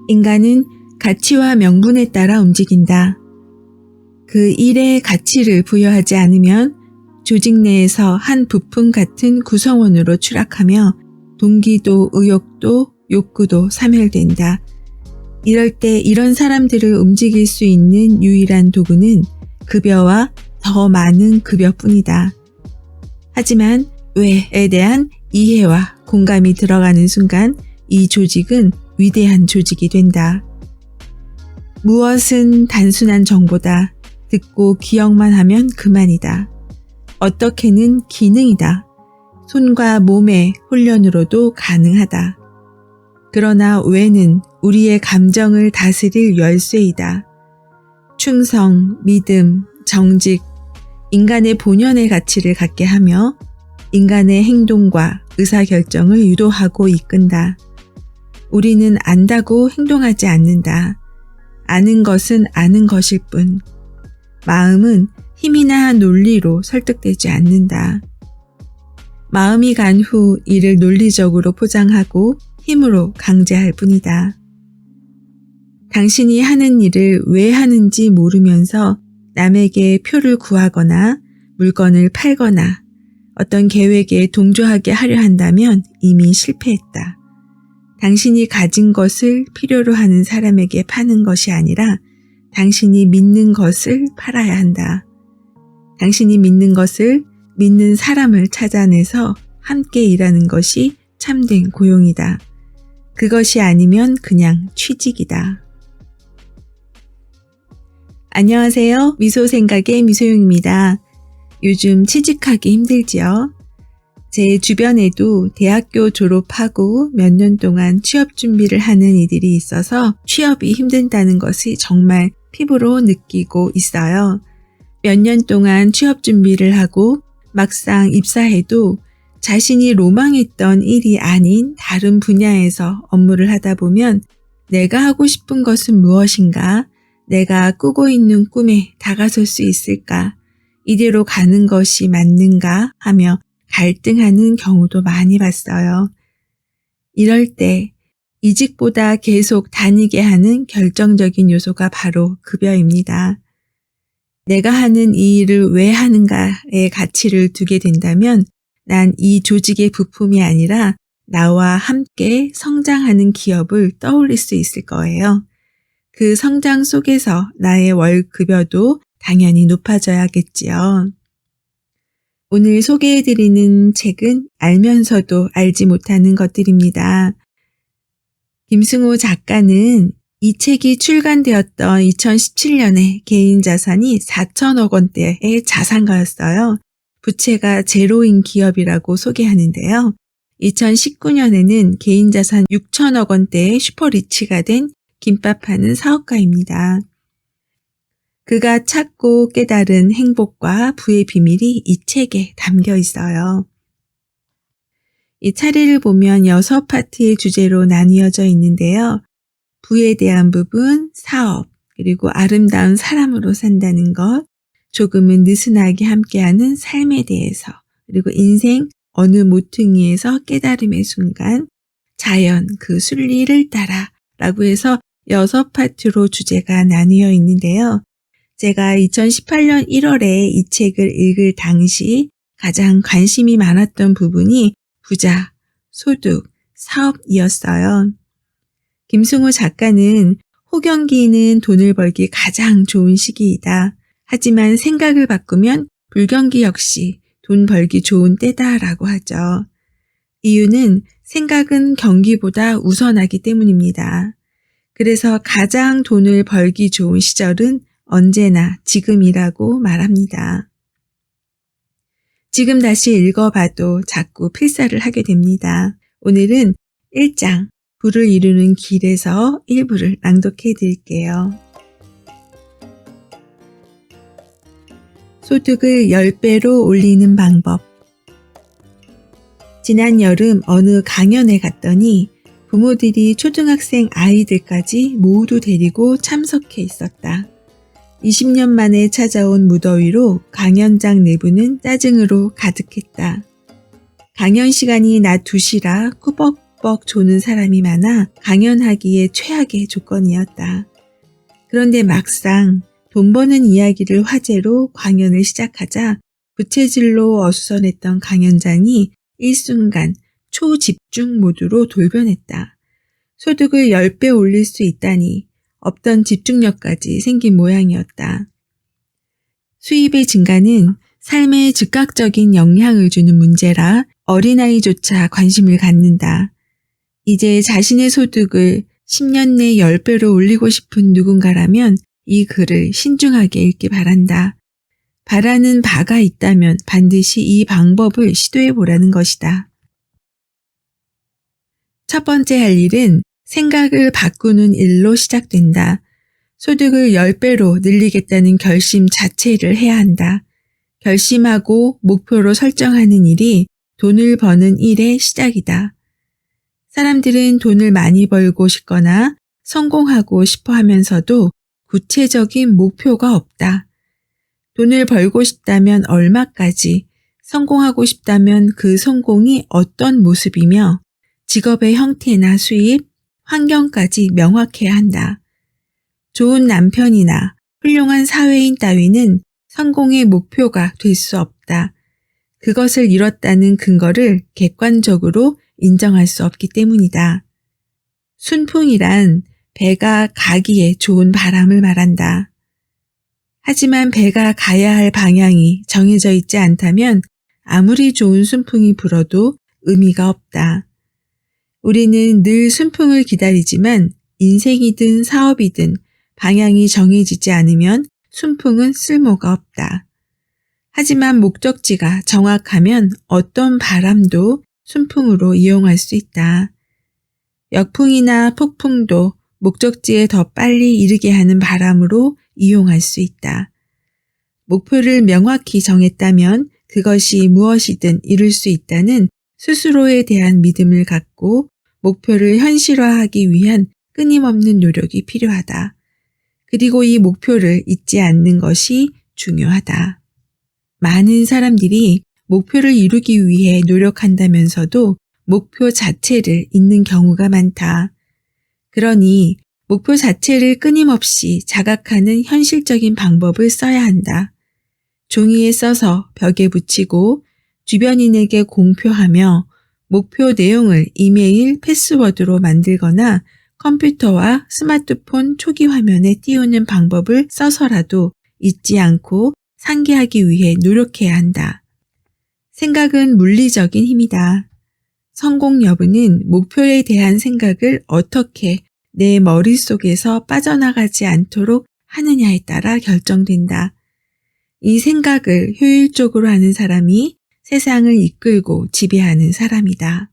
인간은 가치와 명분에 따라 움직인다. 그 일에 가치를 부여하지 않으면 조직 내에서 한 부품 같은 구성원으로 추락하며 동기도 의욕도 욕구도 사멸된다. 이럴 때 이런 사람들을 움직일 수 있는 유일한 도구는 급여와 더 많은 급여뿐이다. 하지만 왜에 대한 이해와 공감이 들어가는 순간 이 조직은 위대한 조직이 된다. 무엇은 단순한 정보다. 듣고 기억만 하면 그만이다. 어떻게는 기능이다. 손과 몸의 훈련으로도 가능하다. 그러나 왜는 우리의 감정을 다스릴 열쇠이다. 충성, 믿음, 정직, 인간의 본연의 가치를 갖게 하며 인간의 행동과 의사결정을 유도하고 이끈다. 우리는 안다고 행동하지 않는다. 아는 것은 아는 것일 뿐. 마음은 힘이나 논리로 설득되지 않는다. 마음이 간 후 이를 논리적으로 포장하고 힘으로 강제할 뿐이다. 당신이 하는 일을 왜 하는지 모르면서 남에게 표를 구하거나 물건을 팔거나 어떤 계획에 동조하게 하려 한다면 이미 실패했다. 당신이 가진 것을 필요로 하는 사람에게 파는 것이 아니라 당신이 믿는 것을 팔아야 한다. 당신이 믿는 것을 믿는 사람을 찾아내서 함께 일하는 것이 참된 고용이다. 그것이 아니면 그냥 취직이다. 안녕하세요. 미소생각의 미소영입니다. 요즘 취직하기 힘들지요? 제 주변에도 대학교 졸업하고 몇 년 동안 취업 준비를 하는 이들이 있어서 취업이 힘든다는 것을 정말 피부로 느끼고 있어요. 몇 년 동안 취업 준비를 하고 막상 입사해도 자신이 로망했던 일이 아닌 다른 분야에서 업무를 하다 보면 내가 하고 싶은 것은 무엇인가? 내가 꾸고 있는 꿈에 다가설 수 있을까? 이대로 가는 것이 맞는가? 하며 갈등하는 경우도 많이 봤어요. 이럴 때 이직보다 계속 다니게 하는 결정적인 요소가 바로 급여입니다. 내가 하는 이 일을 왜 하는가에 가치를 두게 된다면 난 이 조직의 부품이 아니라 나와 함께 성장하는 기업을 떠올릴 수 있을 거예요. 그 성장 속에서 나의 월급여도 당연히 높아져야겠지요. 오늘 소개해드리는 책은 알면서도 알지 못하는 것들입니다. 김승호 작가는 이 책이 출간되었던 2017년에 개인 자산이 4천억 원대의 자산가였어요. 부채가 제로인 기업이라고 소개하는데요. 2019년에는 개인 자산 6천억 원대의 슈퍼리치가 된 김밥 파는 사업가입니다. 그가 찾고 깨달은 행복과 부의 비밀이 이 책에 담겨 있어요. 이 차례를 보면 6파트의 주제로 나뉘어져 있는데요. 부에 대한 부분, 사업, 그리고 아름다운 사람으로 산다는 것, 조금은 느슨하게 함께하는 삶에 대해서, 그리고 인생 어느 모퉁이에서 깨달음의 순간, 자연 그 순리를 따라 라고 해서 6파트로 주제가 나뉘어 있는데요. 제가 2018년 1월에 이 책을 읽을 당시 가장 관심이 많았던 부분이 부자, 소득, 사업이었어요. 김승호 작가는 호경기는 돈을 벌기 가장 좋은 시기이다. 하지만 생각을 바꾸면 불경기 역시 돈 벌기 좋은 때다라고 하죠. 이유는 생각은 경기보다 우선하기 때문입니다. 그래서 가장 돈을 벌기 좋은 시절은 언제나 지금이라고 말합니다. 지금 다시 읽어봐도 자꾸 필사를 하게 됩니다. 오늘은 1장 부를 이루는 길에서 일부를 낭독해 드릴게요. 소득을 10배로 올리는 방법. 지난 여름 어느 강연에 갔더니 부모들이 초등학생 아이들까지 모두 데리고 참석해 있었다. 20년 만에 찾아온 무더위로 강연장 내부는 짜증으로 가득했다. 강연 시간이 낮 2시라 꾸벅 뻑뻑 조는 사람이 많아 강연하기에 최악의 조건이었다. 그런데 막상 돈 버는 이야기를 화제로 강연을 시작하자 부채질로 어수선했던 강연장이 일순간 초집중 모드로 돌변했다. 소득을 10배 올릴 수 있다니 없던 집중력까지 생긴 모양이었다. 수입의 증가는 삶에 즉각적인 영향을 주는 문제라 어린아이조차 관심을 갖는다. 이제 자신의 소득을 10년 내 10배로 올리고 싶은 누군가라면 이 글을 신중하게 읽기 바란다. 바라는 바가 있다면 반드시 이 방법을 시도해 보라는 것이다. 첫 번째 할 일은 생각을 바꾸는 일로 시작된다. 소득을 10배로 늘리겠다는 결심 자체를 해야 한다. 결심하고 목표로 설정하는 일이 돈을 버는 일의 시작이다. 사람들은 돈을 많이 벌고 싶거나 성공하고 싶어 하면서도 구체적인 목표가 없다. 돈을 벌고 싶다면 얼마까지, 성공하고 싶다면 그 성공이 어떤 모습이며 직업의 형태나 수입, 환경까지 명확해야 한다. 좋은 남편이나 훌륭한 사회인 따위는 성공의 목표가 될 수 없다. 그것을 이뤘다는 근거를 객관적으로 인정할 수 없기 때문이다. 순풍이란 배가 가기에 좋은 바람을 말한다. 하지만 배가 가야 할 방향이 정해져 있지 않다면 아무리 좋은 순풍이 불어도 의미가 없다. 우리는 늘 순풍을 기다리지만 인생이든 사업이든 방향이 정해지지 않으면 순풍은 쓸모가 없다. 하지만 목적지가 정확하면 어떤 바람도 순풍으로 이용할 수 있다. 역풍이나 폭풍도 목적지에 더 빨리 이르게 하는 바람으로 이용할 수 있다. 목표를 명확히 정했다면 그것이 무엇이든 이룰 수 있다는 스스로에 대한 믿음을 갖고 목표를 현실화하기 위한 끊임없는 노력이 필요하다. 그리고 이 목표를 잊지 않는 것이 중요하다. 많은 사람들이 목표를 이루기 위해 노력한다면서도 목표 자체를 잊는 경우가 많다. 그러니 목표 자체를 끊임없이 자각하는 현실적인 방법을 써야 한다. 종이에 써서 벽에 붙이고 주변인에게 공표하며 목표 내용을 이메일 패스워드로 만들거나 컴퓨터와 스마트폰 초기 화면에 띄우는 방법을 써서라도 잊지 않고 상기하기 위해 노력해야 한다. 생각은 물리적인 힘이다. 성공 여부는 목표에 대한 생각을 어떻게 내 머릿속에서 빠져나가지 않도록 하느냐에 따라 결정된다. 이 생각을 효율적으로 하는 사람이 세상을 이끌고 지배하는 사람이다.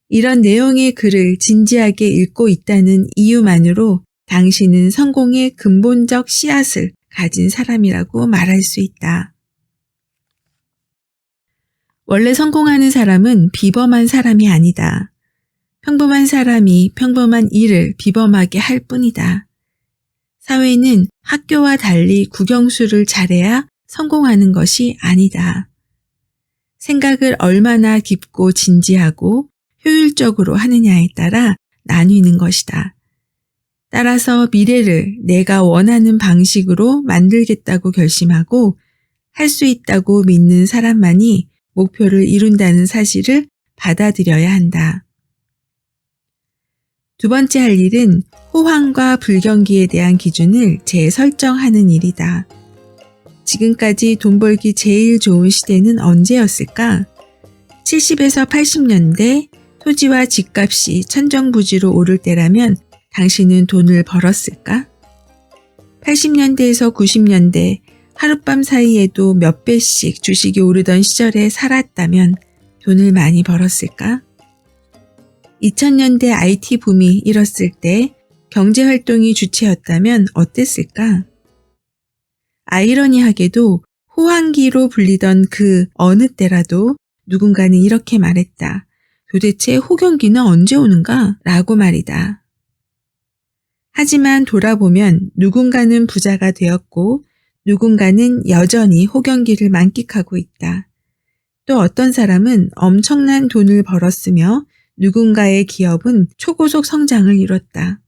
이런 내용의 글을 진지하게 읽고 있다는 이유만으로 당신은 성공의 근본적 씨앗을 가진 사람이라고 말할 수 있다. 원래 성공하는 사람은 비범한 사람이 아니다. 평범한 사람이 평범한 일을 비범하게 할 뿐이다. 사회는 학교와 달리 국영수를 잘해야 성공하는 것이 아니다. 생각을 얼마나 깊고 진지하고 효율적으로 하느냐에 따라 나뉘는 것이다. 따라서 미래를 내가 원하는 방식으로 만들겠다고 결심하고 할 수 있다고 믿는 사람만이 목표를 이룬다는 사실을 받아들여야 한다. 두 번째 할 일은 호황과 불경기에 대한 기준을 재설정하는 일이다. 지금까지 돈 벌기 제일 좋은 시대는 언제였을까? 70에서 80년대 토지와 집값이 천정부지로 오를 때라면 당신은 돈을 벌었을까? 80년대에서 90년대 하룻밤 사이에도 몇 배씩 주식이 오르던 시절에 살았다면 돈을 많이 벌었을까? 2000년대 IT 붐이 일었을 때 경제활동이 주체였다면 어땠을까? 아이러니하게도 호황기로 불리던 그 어느 때라도 누군가는 이렇게 말했다. 도대체 호경기는 언제 오는가? 라고 말이다. 하지만 돌아보면 누군가는 부자가 되었고 누군가는 여전히 호경기를 만끽하고 있다. 또 어떤 사람은 엄청난 돈을 벌었으며 누군가의 기업은 초고속 성장을 이뤘다.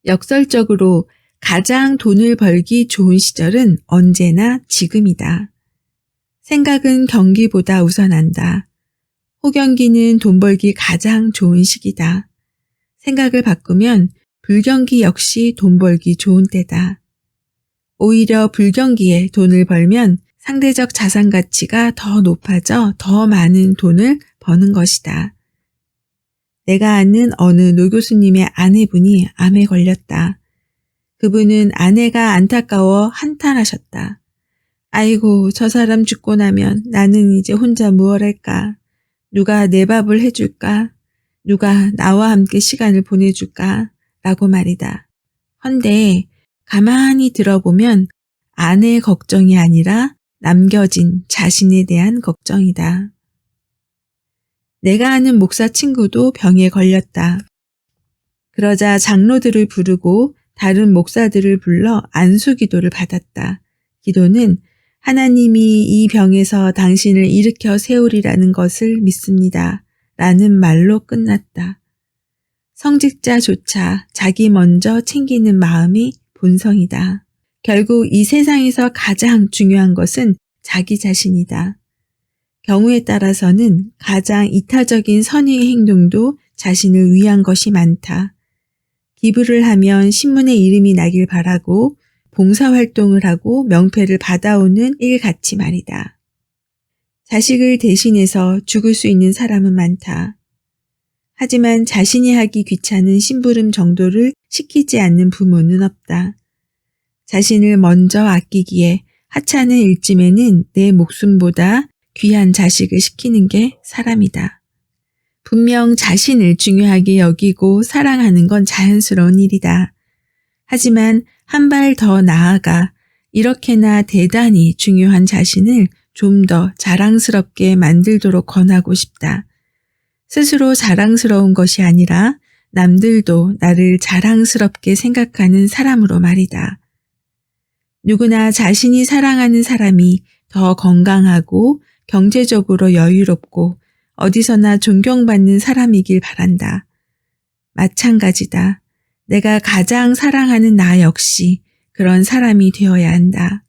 역설적으로 가장 돈을 벌기 좋은 시절은 언제나 지금이다. 생각은 경기보다 우선한다. 호경기는 돈 벌기 가장 좋은 시기다. 생각을 바꾸면 불경기 역시 돈 벌기 좋은 때다. 오히려 불경기에 돈을 벌면 상대적 자산 가치가 더 높아져 더 많은 돈을 버는 것이다. 내가 아는 어느 노 교수님의 아내분이 암에 걸렸다. 그분은 아내가 안타까워 한탄하셨다. 아이고, 저 사람 죽고 나면 나는 이제 혼자 무얼 할까? 누가 내 밥을 해줄까? 누가 나와 함께 시간을 보내줄까? 라고 말이다. 헌데 가만히 들어보면 아내의 걱정이 아니라 남겨진 자신에 대한 걱정이다. 내가 아는 목사 친구도 병에 걸렸다. 그러자 장로들을 부르고 다른 목사들을 불러 안수기도를 받았다. 기도는 하나님이 이 병에서 당신을 일으켜 세우리라는 것을 믿습니다. 라는 말로 끝났다. 성직자조차 자기 먼저 챙기는 마음이 본성이다. 결국 이 세상에서 가장 중요한 것은 자기 자신이다. 경우에 따라서는 가장 이타적인 선의의 행동도 자신을 위한 것이 많다. 기부를 하면 신문에 이름이 나길 바라고 봉사활동을 하고 명패를 받아오는 일같이 말이다. 자식을 대신해서 죽을 수 있는 사람은 많다. 하지만 자신이 하기 귀찮은 심부름 정도를 시키지 않는 부모는 없다. 자신을 먼저 아끼기에 하찮은 일쯤에는 내 목숨보다 귀한 자식을 시키는 게 사람이다. 분명 자신을 중요하게 여기고 사랑하는 건 자연스러운 일이다. 하지만 한 발 더 나아가 이렇게나 대단히 중요한 자신을 좀 더 자랑스럽게 만들도록 권하고 싶다. 스스로 자랑스러운 것이 아니라 남들도 나를 자랑스럽게 생각하는 사람으로 말이다. 누구나 자신이 사랑하는 사람이 더 건강하고 경제적으로 여유롭고 어디서나 존경받는 사람이길 바란다. 마찬가지다. 내가 가장 사랑하는 나 역시 그런 사람이 되어야 한다.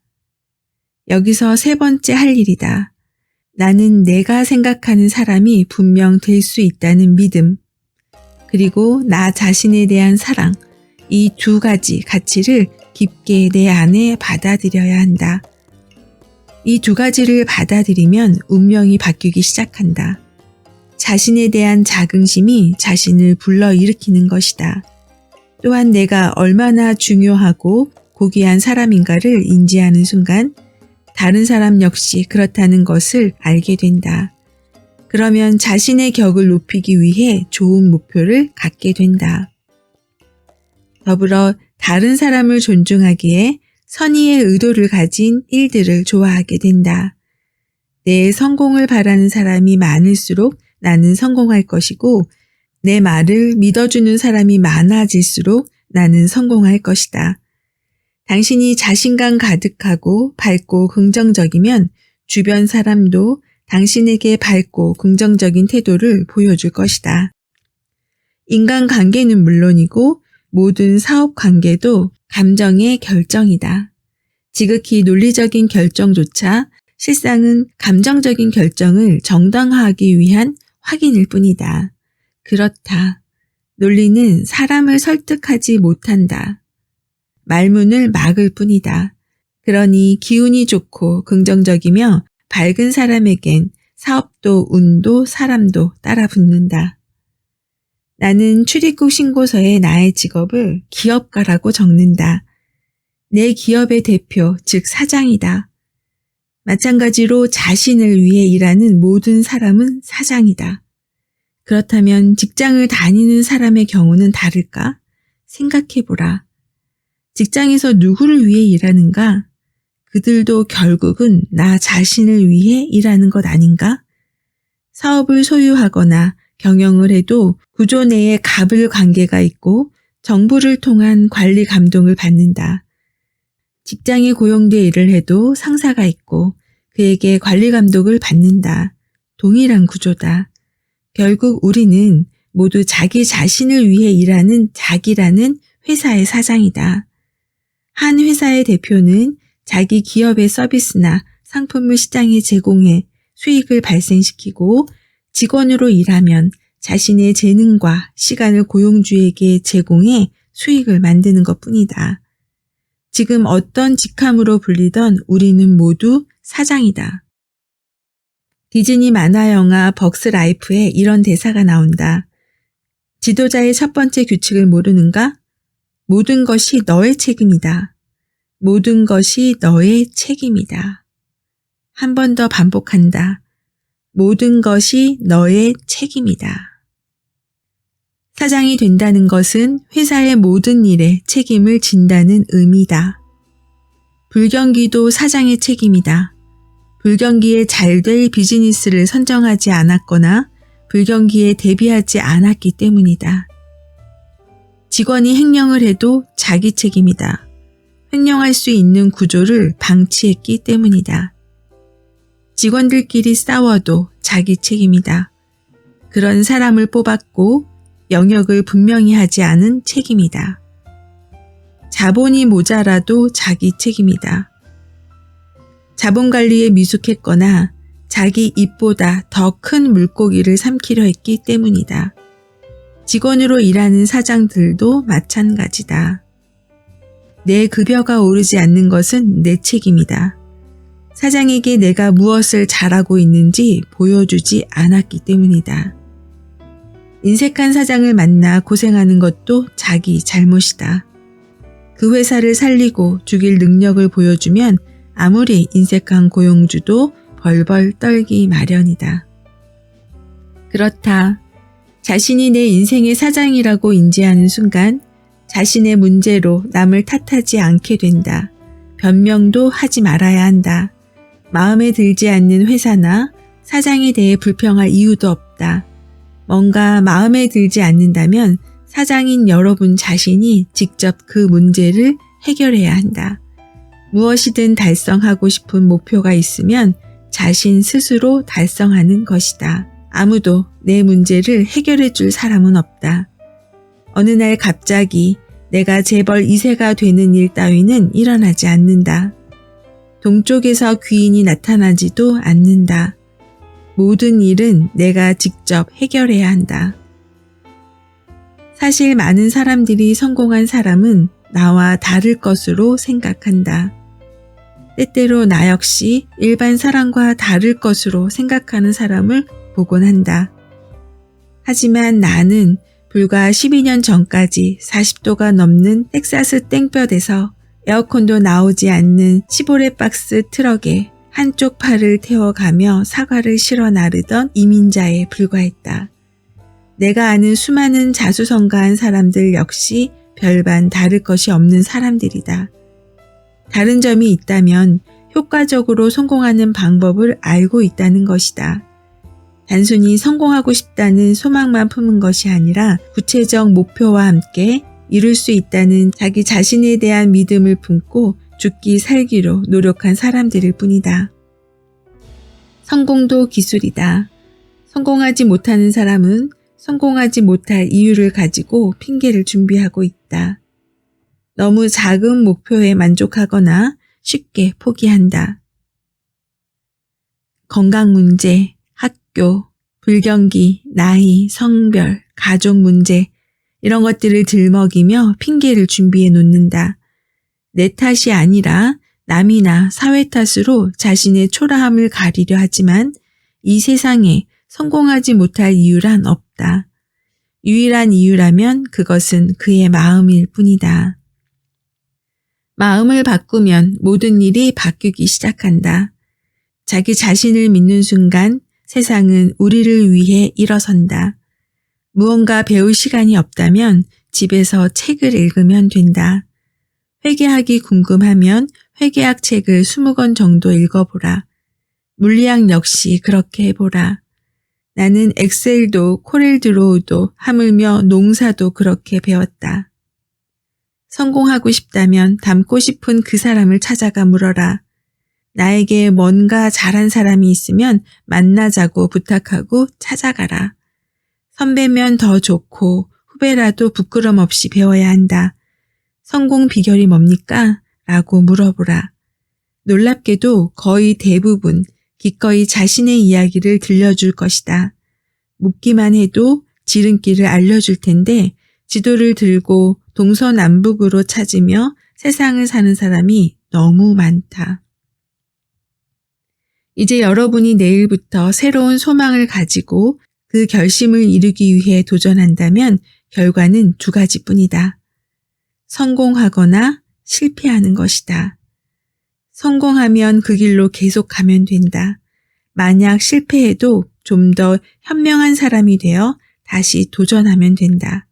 여기서 세 번째 할 일이다. 나는 내가 생각하는 사람이 분명 될 수 있다는 믿음, 그리고 나 자신에 대한 사랑, 이 두 가지 가치를 깊게 내 안에 받아들여야 한다. 이 두 가지를 받아들이면 운명이 바뀌기 시작한다. 자신에 대한 자긍심이 자신을 불러일으키는 것이다. 또한 내가 얼마나 중요하고 고귀한 사람인가를 인지하는 순간 다른 사람 역시 그렇다는 것을 알게 된다. 그러면 자신의 격을 높이기 위해 좋은 목표를 갖게 된다. 더불어 다른 사람을 존중하기에 선의의 의도를 가진 일들을 좋아하게 된다. 내 성공을 바라는 사람이 많을수록 나는 성공할 것이고 내 말을 믿어주는 사람이 많아질수록 나는 성공할 것이다. 당신이 자신감 가득하고 밝고 긍정적이면 주변 사람도 당신에게 밝고 긍정적인 태도를 보여줄 것이다. 인간관계는 물론이고 모든 사업관계도 감정의 결정이다. 지극히 논리적인 결정조차 실상은 감정적인 결정을 정당화하기 위한 확인일 뿐이다. 그렇다. 논리는 사람을 설득하지 못한다. 말문을 막을 뿐이다. 그러니 기운이 좋고 긍정적이며 밝은 사람에겐 사업도 운도 사람도 따라 붙는다. 나는 출입국 신고서에 나의 직업을 기업가라고 적는다. 내 기업의 대표, 즉 사장이다. 마찬가지로 자신을 위해 일하는 모든 사람은 사장이다. 그렇다면 직장을 다니는 사람의 경우는 다를까? 생각해보라. 직장에서 누구를 위해 일하는가? 그들도 결국은 나 자신을 위해 일하는 것 아닌가? 사업을 소유하거나 경영을 해도 구조 내에 갑을 관계가 있고 정부를 통한 관리 감동을 받는다. 직장에 고용돼 일을 해도 상사가 있고 그에게 관리 감독을 받는다. 동일한 구조다. 결국 우리는 모두 자기 자신을 위해 일하는 자기라는 회사의 사장이다. 한 회사의 대표는 자기 기업의 서비스나 상품을 시장에 제공해 수익을 발생시키고 직원으로 일하면 자신의 재능과 시간을 고용주에게 제공해 수익을 만드는 것뿐이다. 지금 어떤 직함으로 불리던 우리는 모두 사장이다. 디즈니 만화 영화 벅스 라이프에 이런 대사가 나온다. 지도자의 첫 번째 규칙을 모르는가? 모든 것이 너의 책임이다. 모든 것이 너의 책임이다. 한 번 더 반복한다. 모든 것이 너의 책임이다. 사장이 된다는 것은 회사의 모든 일에 책임을 진다는 의미다. 불경기도 사장의 책임이다. 불경기에 잘 될 비즈니스를 선정하지 않았거나 불경기에 대비하지 않았기 때문이다. 직원이 횡령을 해도 자기 책임이다. 횡령할 수 있는 구조를 방치했기 때문이다. 직원들끼리 싸워도 자기 책임이다. 그런 사람을 뽑았고 영역을 분명히 하지 않은 책임이다. 자본이 모자라도 자기 책임이다. 자본 관리에 미숙했거나 자기 입보다 더 큰 물고기를 삼키려 했기 때문이다. 직원으로 일하는 사장들도 마찬가지다. 내 급여가 오르지 않는 것은 내 책임이다. 사장에게 내가 무엇을 잘하고 있는지 보여주지 않았기 때문이다. 인색한 사장을 만나 고생하는 것도 자기 잘못이다. 그 회사를 살리고 죽일 능력을 보여주면 아무리 인색한 고용주도 벌벌 떨기 마련이다. 그렇다. 자신이 내 인생의 사장이라고 인지하는 순간 자신의 문제로 남을 탓하지 않게 된다. 변명도 하지 말아야 한다. 마음에 들지 않는 회사나 사장에 대해 불평할 이유도 없다. 뭔가 마음에 들지 않는다면 사장인 여러분 자신이 직접 그 문제를 해결해야 한다. 무엇이든 달성하고 싶은 목표가 있으면 자신 스스로 달성하는 것이다. 아무도 내 문제를 해결해 줄 사람은 없다. 어느 날 갑자기 내가 재벌 2세가 되는 일 따위는 일어나지 않는다. 동쪽에서 귀인이 나타나지도 않는다. 모든 일은 내가 직접 해결해야 한다. 사실 많은 사람들이 성공한 사람은 나와 다를 것으로 생각한다. 때때로 나 역시 일반 사람과 다를 것으로 생각하는 사람을 보곤 한다. 하지만 나는 불과 12년 전까지 40도가 넘는 텍사스 땡볕에서 에어컨도 나오지 않는 시보레 박스 트럭에 한쪽 팔을 태워가며 사과를 실어 나르던 이민자에 불과했다. 내가 아는 수많은 자수성가한 사람들 역시 별반 다를 것이 없는 사람들이다. 다른 점이 있다면 효과적으로 성공하는 방법을 알고 있다는 것이다. 단순히 성공하고 싶다는 소망만 품은 것이 아니라 구체적 목표와 함께 이룰 수 있다는 자기 자신에 대한 믿음을 품고 죽기 살기로 노력한 사람들일 뿐이다. 성공도 기술이다. 성공하지 못하는 사람은 성공하지 못할 이유를 가지고 핑계를 준비하고 있다. 너무 작은 목표에 만족하거나 쉽게 포기한다. 건강 문제, 학교, 불경기, 나이, 성별, 가족 문제 이런 것들을 들먹이며 핑계를 준비해 놓는다. 내 탓이 아니라 남이나 사회 탓으로 자신의 초라함을 가리려 하지만 이 세상에 성공하지 못할 이유란 없다. 유일한 이유라면 그것은 그의 마음일 뿐이다. 마음을 바꾸면 모든 일이 바뀌기 시작한다. 자기 자신을 믿는 순간 세상은 우리를 위해 일어선다. 무언가 배울 시간이 없다면 집에서 책을 읽으면 된다. 회계학이 궁금하면 회계학 책을 20권 정도 읽어보라. 물리학 역시 그렇게 해보라. 나는 엑셀도 코렐드로우도 하물며 농사도 그렇게 배웠다. 성공하고 싶다면 닮고 싶은 그 사람을 찾아가 물어라. 나에게 뭔가 잘한 사람이 있으면 만나자고 부탁하고 찾아가라. 선배면 더 좋고 후배라도 부끄럼 없이 배워야 한다. 성공 비결이 뭡니까? 라고 물어보라. 놀랍게도 거의 대부분 기꺼이 자신의 이야기를 들려줄 것이다. 묻기만 해도 지름길을 알려줄 텐데 지도를 들고 동서남북으로 찾으며 세상을 사는 사람이 너무 많다. 이제 여러분이 내일부터 새로운 소망을 가지고 그 결심을 이루기 위해 도전한다면 결과는 두 가지뿐이다. 성공하거나 실패하는 것이다. 성공하면 그 길로 계속 가면 된다. 만약 실패해도 좀 더 현명한 사람이 되어 다시 도전하면 된다.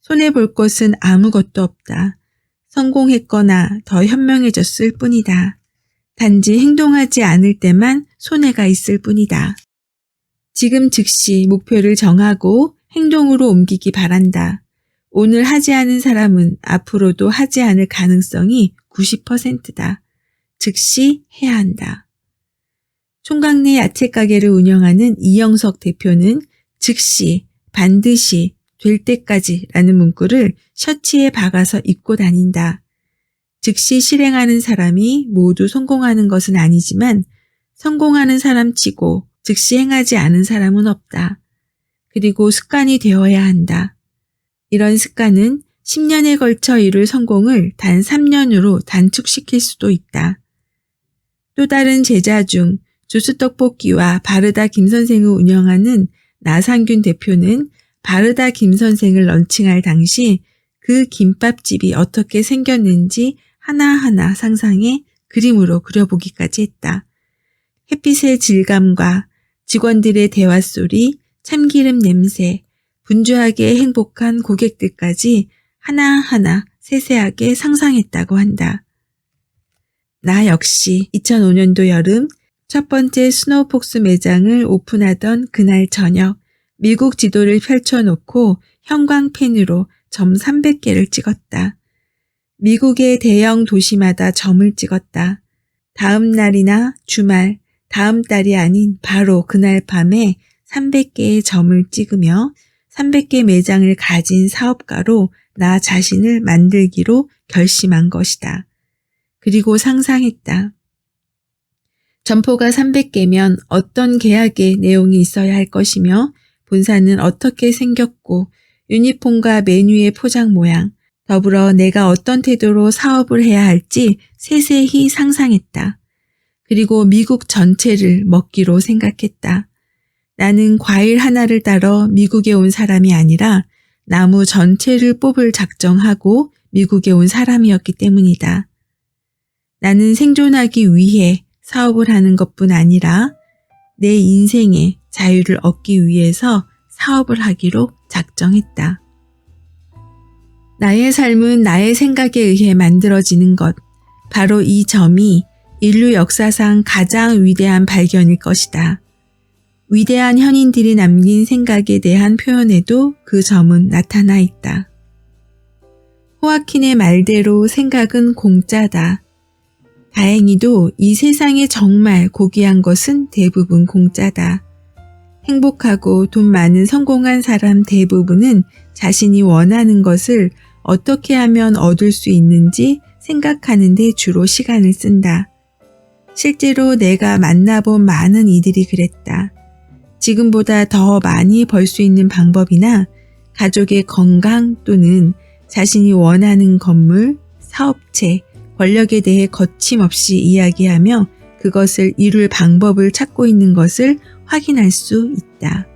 손해볼 것은 아무것도 없다. 성공했거나 더 현명해졌을 뿐이다. 단지 행동하지 않을 때만 손해가 있을 뿐이다. 지금 즉시 목표를 정하고 행동으로 옮기기 바란다. 오늘 하지 않은 사람은 앞으로도 하지 않을 가능성이 90%다. 즉시 해야 한다. 총각내 야채가게를 운영하는 이영석 대표는 즉시, 반드시, 될 때까지 라는 문구를 셔츠에 박아서 입고 다닌다. 즉시 실행하는 사람이 모두 성공하는 것은 아니지만 성공하는 사람 치고 즉시 행하지 않은 사람은 없다. 그리고 습관이 되어야 한다. 이런 습관은 10년에 걸쳐 이룰 성공을 단 3년으로 단축시킬 수도 있다. 또 다른 제자 중 주스떡볶이와 바르다 김선생을 운영하는 나상균 대표는 바르다 김선생을 런칭할 당시 그 김밥집이 어떻게 생겼는지 하나하나 상상해 그림으로 그려보기까지 했다. 햇빛의 질감과 직원들의 대화 소리, 참기름 냄새, 분주하게 행복한 고객들까지 하나하나 세세하게 상상했다고 한다. 나 역시 2005년도 여름 첫 번째 스노우폭스 매장을 오픈하던 그날 저녁 미국 지도를 펼쳐놓고 형광펜으로 점 300개를 찍었다. 미국의 대형 도시마다 점을 찍었다. 다음 날이나 주말, 다음 달이 아닌 바로 그날 밤에 300개의 점을 찍으며 300개 매장을 가진 사업가로 나 자신을 만들기로 결심한 것이다. 그리고 상상했다. 점포가 300개면 어떤 계약의 내용이 있어야 할 것이며 본사는 어떻게 생겼고 유니폼과 메뉴의 포장 모양, 더불어 내가 어떤 태도로 사업을 해야 할지 세세히 상상했다. 그리고 미국 전체를 먹기로 생각했다. 나는 과일 하나를 따러 미국에 온 사람이 아니라 나무 전체를 뽑을 작정하고 미국에 온 사람이었기 때문이다. 나는 생존하기 위해 사업을 하는 것뿐 아니라 내 인생의 자유를 얻기 위해서 사업을 하기로 작정했다. 나의 삶은 나의 생각에 의해 만들어지는 것, 바로 이 점이 인류 역사상 가장 위대한 발견일 것이다. 위대한 현인들이 남긴 생각에 대한 표현에도 그 점은 나타나 있다. 호아킨의 말대로 생각은 공짜다. 다행히도 이 세상에 정말 고귀한 것은 대부분 공짜다. 행복하고 돈 많은 성공한 사람 대부분은 자신이 원하는 것을 어떻게 하면 얻을 수 있는지 생각하는 데 주로 시간을 쓴다. 실제로 내가 만나본 많은 이들이 그랬다. 지금보다 더 많이 벌 수 있는 방법이나 가족의 건강 또는 자신이 원하는 건물, 사업체, 권력에 대해 거침없이 이야기하며 그것을 이룰 방법을 찾고 있는 것을 확인할 수 있다.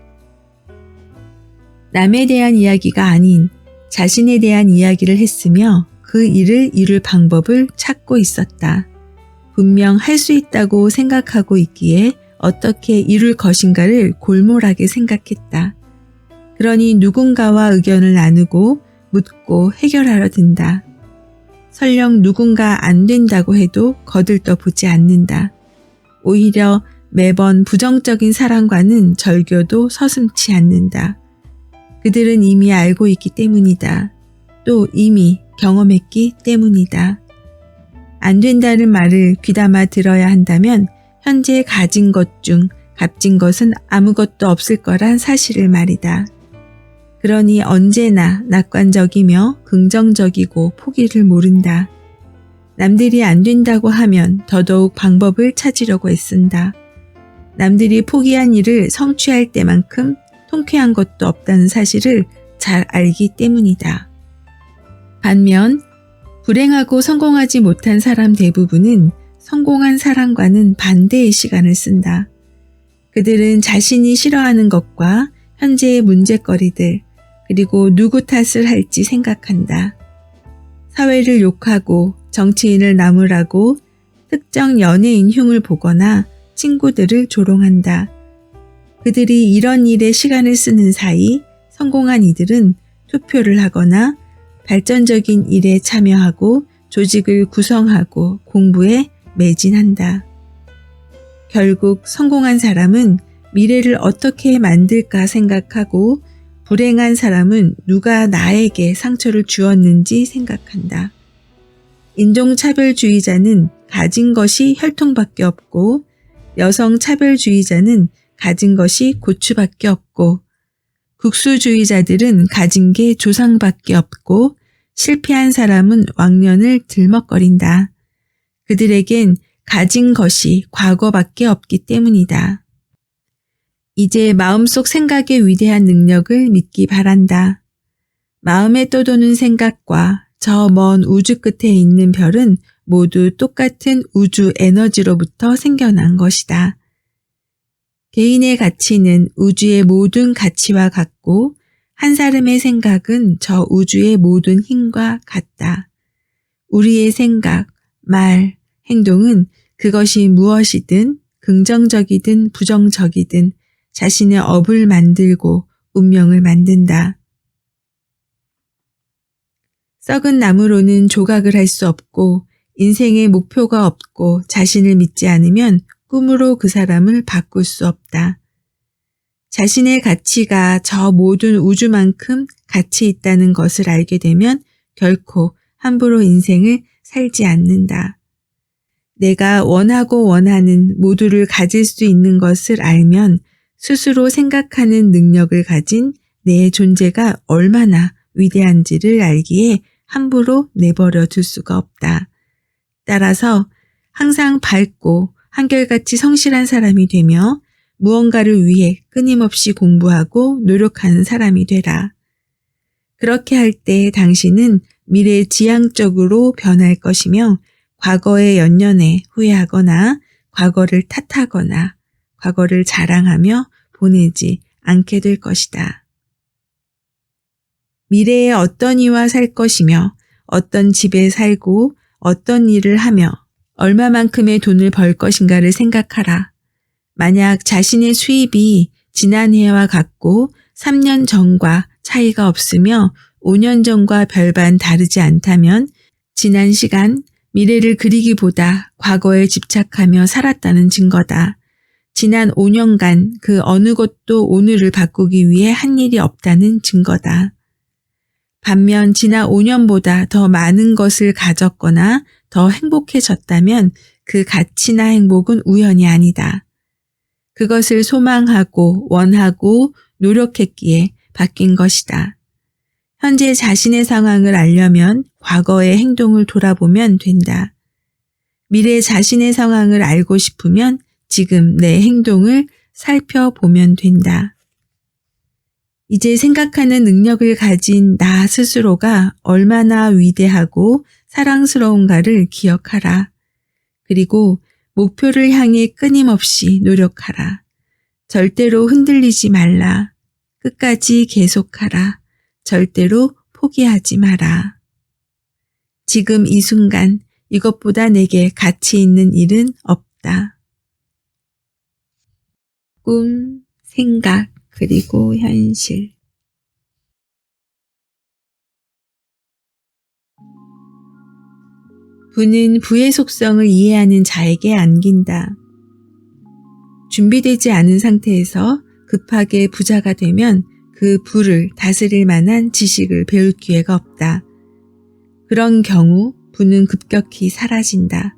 남에 대한 이야기가 아닌 자신에 대한 이야기를 했으며 그 일을 이룰 방법을 찾고 있었다. 분명 할 수 있다고 생각하고 있기에 어떻게 이룰 것인가를 골몰하게 생각했다. 그러니 누군가와 의견을 나누고 묻고 해결하려 든다. 설령 누군가 안 된다고 해도 거들떠 보지 않는다. 오히려 매번 부정적인 사람과는 절교도 서슴지 않는다. 그들은 이미 알고 있기 때문이다. 또 이미 경험했기 때문이다. 안 된다는 말을 귀담아 들어야 한다면 현재 가진 것 중 값진 것은 아무것도 없을 거란 사실을 말이다. 그러니 언제나 낙관적이며 긍정적이고 포기를 모른다. 남들이 안 된다고 하면 더더욱 방법을 찾으려고 애쓴다. 남들이 포기한 일을 성취할 때만큼 통쾌한 것도 없다는 사실을 잘 알기 때문이다. 반면 불행하고 성공하지 못한 사람 대부분은 성공한 사람과는 반대의 시간을 쓴다. 그들은 자신이 싫어하는 것과 현재의 문제거리들, 그리고 누구 탓을 할지 생각한다. 사회를 욕하고 정치인을 나무라고 특정 연예인 흉을 보거나 친구들을 조롱한다. 그들이 이런 일에 시간을 쓰는 사이 성공한 이들은 투표를 하거나 발전적인 일에 참여하고 조직을 구성하고 공부에 매진한다. 결국 성공한 사람은 미래를 어떻게 만들까 생각하고 불행한 사람은 누가 나에게 상처를 주었는지 생각한다. 인종차별주의자는 가진 것이 혈통밖에 없고 여성차별주의자는 가진 것이 고추밖에 없고 국수주의자들은 가진 게 조상밖에 없고 실패한 사람은 왕년을 들먹거린다. 그들에겐 가진 것이 과거밖에 없기 때문이다. 이제 마음속 생각의 위대한 능력을 믿기 바란다. 마음에 떠도는 생각과 저 먼 우주 끝에 있는 별은 모두 똑같은 우주 에너지로부터 생겨난 것이다. 개인의 가치는 우주의 모든 가치와 같고 한 사람의 생각은 저 우주의 모든 힘과 같다. 우리의 생각, 말, 행동은 그것이 무엇이든 긍정적이든 부정적이든 자신의 업을 만들고 운명을 만든다. 썩은 나무로는 조각을 할 수 없고 인생의 목표가 없고 자신을 믿지 않으면 꿈으로 그 사람을 바꿀 수 없다. 자신의 가치가 저 모든 우주만큼 가치 있다는 것을 알게 되면 결코 함부로 인생을 살지 않는다. 내가 원하고 원하는 모두를 가질 수 있는 것을 알면 스스로 생각하는 능력을 가진 내 존재가 얼마나 위대한지를 알기에 함부로 내버려 둘 수가 없다. 따라서 항상 밝고 한결같이 성실한 사람이 되며 무언가를 위해 끊임없이 공부하고 노력하는 사람이 되라. 그렇게 할 때 당신은 미래지향적으로 변할 것이며 과거의 연연에 후회하거나 과거를 탓하거나 과거를 자랑하며 보내지 않게 될 것이다. 미래에 어떤 이와 살 것이며 어떤 집에 살고 어떤 일을 하며 얼마만큼의 돈을 벌 것인가를 생각하라. 만약 자신의 수입이 지난해와 같고 3년 전과 차이가 없으며 5년 전과 별반 다르지 않다면 지난 시간 미래를 그리기보다 과거에 집착하며 살았다는 증거다. 지난 5년간 그 어느 것도 오늘을 바꾸기 위해 한 일이 없다는 증거다. 반면 지난 5년보다 더 많은 것을 가졌거나 더 행복해졌다면 그 가치나 행복은 우연이 아니다. 그것을 소망하고 원하고 노력했기에 바뀐 것이다. 현재 자신의 상황을 알려면 과거의 행동을 돌아보면 된다. 미래 자신의 상황을 알고 싶으면 지금 내 행동을 살펴보면 된다. 이제 생각하는 능력을 가진 나 스스로가 얼마나 위대하고 사랑스러운가를 기억하라. 그리고 목표를 향해 끊임없이 노력하라. 절대로 흔들리지 말라. 끝까지 계속하라. 절대로 포기하지 마라. 지금 이 순간 이것보다 내게 가치 있는 일은 없다. 꿈, 생각, 그리고 현실. 부는 부의 속성을 이해하는 자에게 안긴다. 준비되지 않은 상태에서 급하게 부자가 되면 그 부를 다스릴 만한 지식을 배울 기회가 없다. 그런 경우 부는 급격히 사라진다.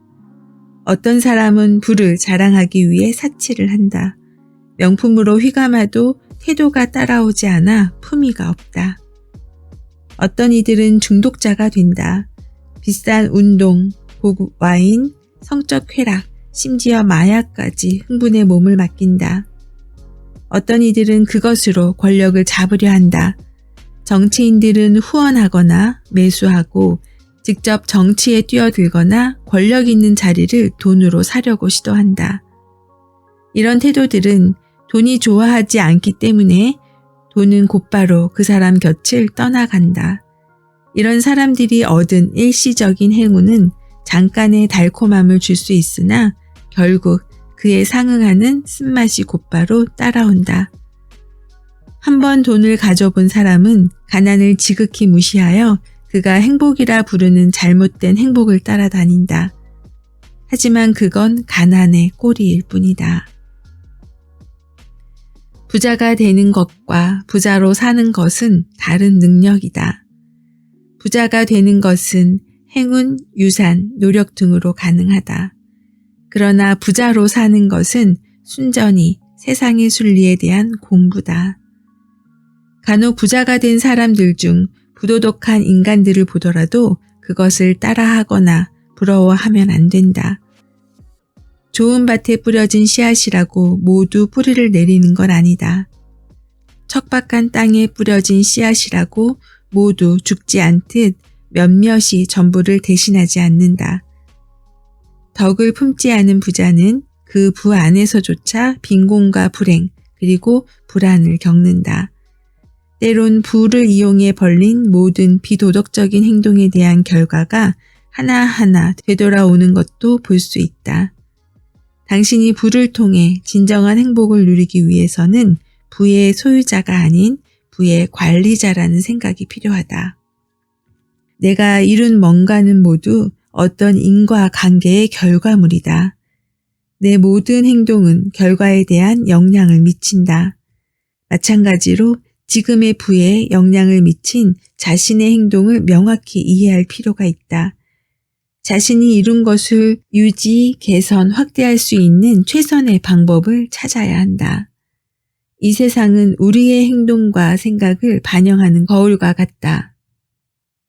어떤 사람은 부를 자랑하기 위해 사치를 한다. 명품으로 휘감아도 태도가 따라오지 않아 품위가 없다. 어떤 이들은 중독자가 된다. 비싼 운동, 고급 와인, 성적 쾌락, 심지어 마약까지 흥분의 몸을 맡긴다. 어떤 이들은 그것으로 권력을 잡으려 한다. 정치인들은 후원하거나 매수하고 직접 정치에 뛰어들거나 권력 있는 자리를 돈으로 사려고 시도한다. 이런 태도들은 돈이 좋아하지 않기 때문에 돈은 곧바로 그 사람 곁을 떠나간다. 이런 사람들이 얻은 일시적인 행운은 잠깐의 달콤함을 줄 수 있으나 결국 그에 상응하는 쓴맛이 곧바로 따라온다. 한번 돈을 가져본 사람은 가난을 지극히 무시하여 그가 행복이라 부르는 잘못된 행복을 따라다닌다. 하지만 그건 가난의 꼬리일 뿐이다. 부자가 되는 것과 부자로 사는 것은 다른 능력이다. 부자가 되는 것은 행운, 유산, 노력 등으로 가능하다. 그러나 부자로 사는 것은 순전히 세상의 순리에 대한 공부다. 간혹 부자가 된 사람들 중 부도덕한 인간들을 보더라도 그것을 따라하거나 부러워하면 안 된다. 좋은 밭에 뿌려진 씨앗이라고 모두 뿌리를 내리는 건 아니다. 척박한 땅에 뿌려진 씨앗이라고 모두 죽지 않듯 몇몇이 전부를 대신하지 않는다. 덕을 품지 않은 부자는 그 부 안에서조차 빈곤과 불행 그리고 불안을 겪는다. 때론 부를 이용해 벌린 모든 비도덕적인 행동에 대한 결과가 하나하나 되돌아오는 것도 볼 수 있다. 당신이 부를 통해 진정한 행복을 누리기 위해서는 부의 소유자가 아닌 부의 관리자라는 생각이 필요하다. 내가 이룬 뭔가는 모두 어떤 인과관계의 결과물이다. 내 모든 행동은 결과에 대한 영향을 미친다. 마찬가지로 지금의 부에 영향을 미친 자신의 행동을 명확히 이해할 필요가 있다. 자신이 이룬 것을 유지, 개선, 확대할 수 있는 최선의 방법을 찾아야 한다. 이 세상은 우리의 행동과 생각을 반영하는 거울과 같다.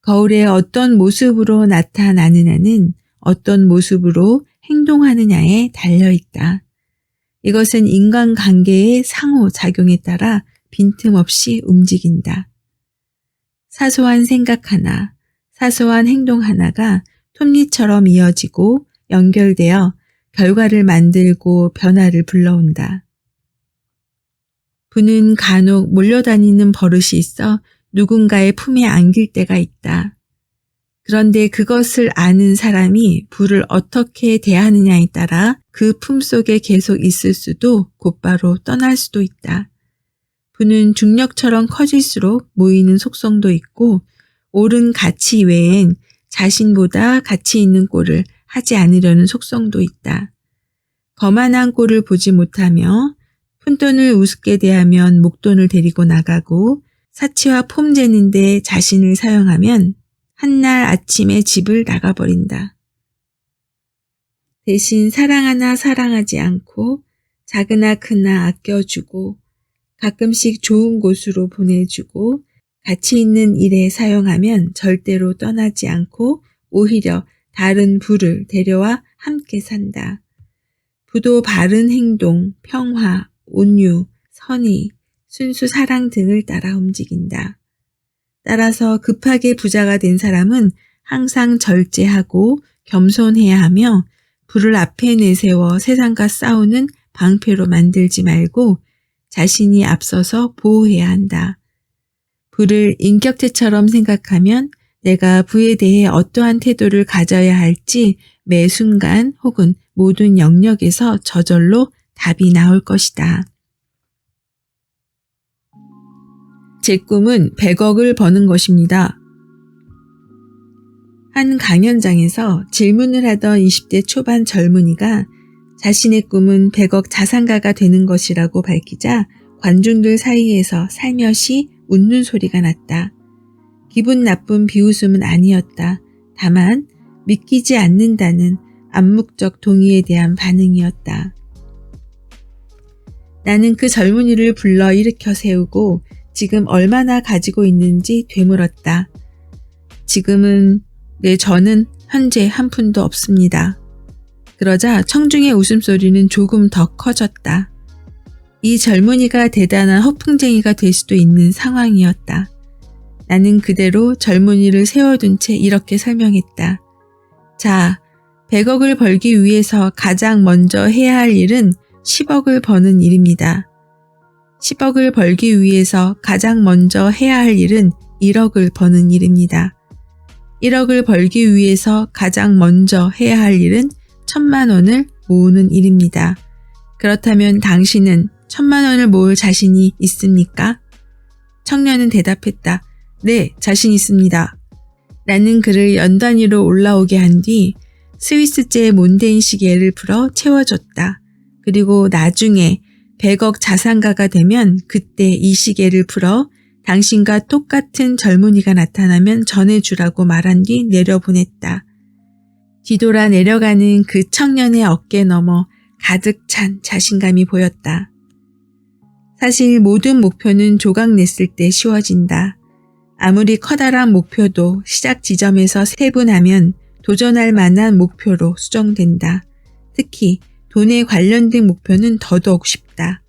거울에 어떤 모습으로 나타나느냐는 어떤 모습으로 행동하느냐에 달려있다. 이것은 인간관계의 상호작용에 따라 빈틈없이 움직인다. 사소한 생각 하나, 사소한 행동 하나가 톱니처럼 이어지고 연결되어 결과를 만들고 변화를 불러온다. 부는 간혹 몰려다니는 버릇이 있어 누군가의 품에 안길 때가 있다. 그런데 그것을 아는 사람이 부를 어떻게 대하느냐에 따라 그 품 속에 계속 있을 수도 곧바로 떠날 수도 있다. 부는 중력처럼 커질수록 모이는 속성도 있고 옳은 가치 외엔 자신보다 가치 있는 꼴을 하지 않으려는 속성도 있다. 거만한 꼴을 보지 못하며 푼돈을 우습게 대하면 목돈을 데리고 나가고 사치와 폼 재는 데 자신을 사용하면 한날 아침에 집을 나가버린다. 대신 사랑하나 사랑하지 않고 작으나 크나 아껴주고 가끔씩 좋은 곳으로 보내주고 가치 있는 일에 사용하면 절대로 떠나지 않고 오히려 다른 부를 데려와 함께 산다. 부도 바른 행동, 평화, 온유, 선의, 순수 사랑 등을 따라 움직인다. 따라서 급하게 부자가 된 사람은 항상 절제하고 겸손해야 하며 부를 앞에 내세워 세상과 싸우는 방패로 만들지 말고 자신이 앞서서 보호해야 한다. 부를 인격체처럼 생각하면 내가 부에 대해 어떠한 태도를 가져야 할지 매 순간 혹은 모든 영역에서 저절로 답이 나올 것이다. 제 꿈은 100억을 버는 것입니다. 한 강연장에서 질문을 하던 20대 초반 젊은이가 자신의 꿈은 100억 자산가가 되는 것이라고 밝히자 관중들 사이에서 살며시 웃는 소리가 났다. 기분 나쁜 비웃음은 아니었다. 다만 믿기지 않는다는 암묵적 동의에 대한 반응이었다. 나는 그 젊은이를 불러 일으켜 세우고 지금 얼마나 가지고 있는지 되물었다. 지금은 저는 현재 한 푼도 없습니다. 그러자 청중의 웃음소리는 조금 더 커졌다. 이 젊은이가 대단한 허풍쟁이가 될 수도 있는 상황이었다. 나는 그대로 젊은이를 세워둔 채 이렇게 설명했다. 자, 100억을 벌기 위해서 가장 먼저 해야 할 일은 10억을 버는 일입니다. 10억을 벌기 위해서 가장 먼저 해야 할 일은 1억을 버는 일입니다. 1억을 벌기 위해서 가장 먼저 해야 할 일은 1,000만 원을 모으는 일입니다. 그렇다면 당신은 1,000만 원을 모을 자신이 있습니까? 청년은 대답했다. 네, 자신 있습니다. 나는 그를 연단위로 올라오게 한 뒤 스위스제 몬데인 시계를 풀어 채워줬다. 그리고 나중에 100억 자산가가 되면 그때 이 시계를 풀어 당신과 똑같은 젊은이가 나타나면 전해주라고 말한 뒤 내려보냈다. 뒤돌아 내려가는 그 청년의 어깨 너머 가득 찬 자신감이 보였다. 사실 모든 목표는 조각냈을 때 쉬워진다. 아무리 커다란 목표도 시작 지점에서 세분하면 도전할 만한 목표로 수정된다. 특히 돈에 관련된 목표는 더더욱 쉽다.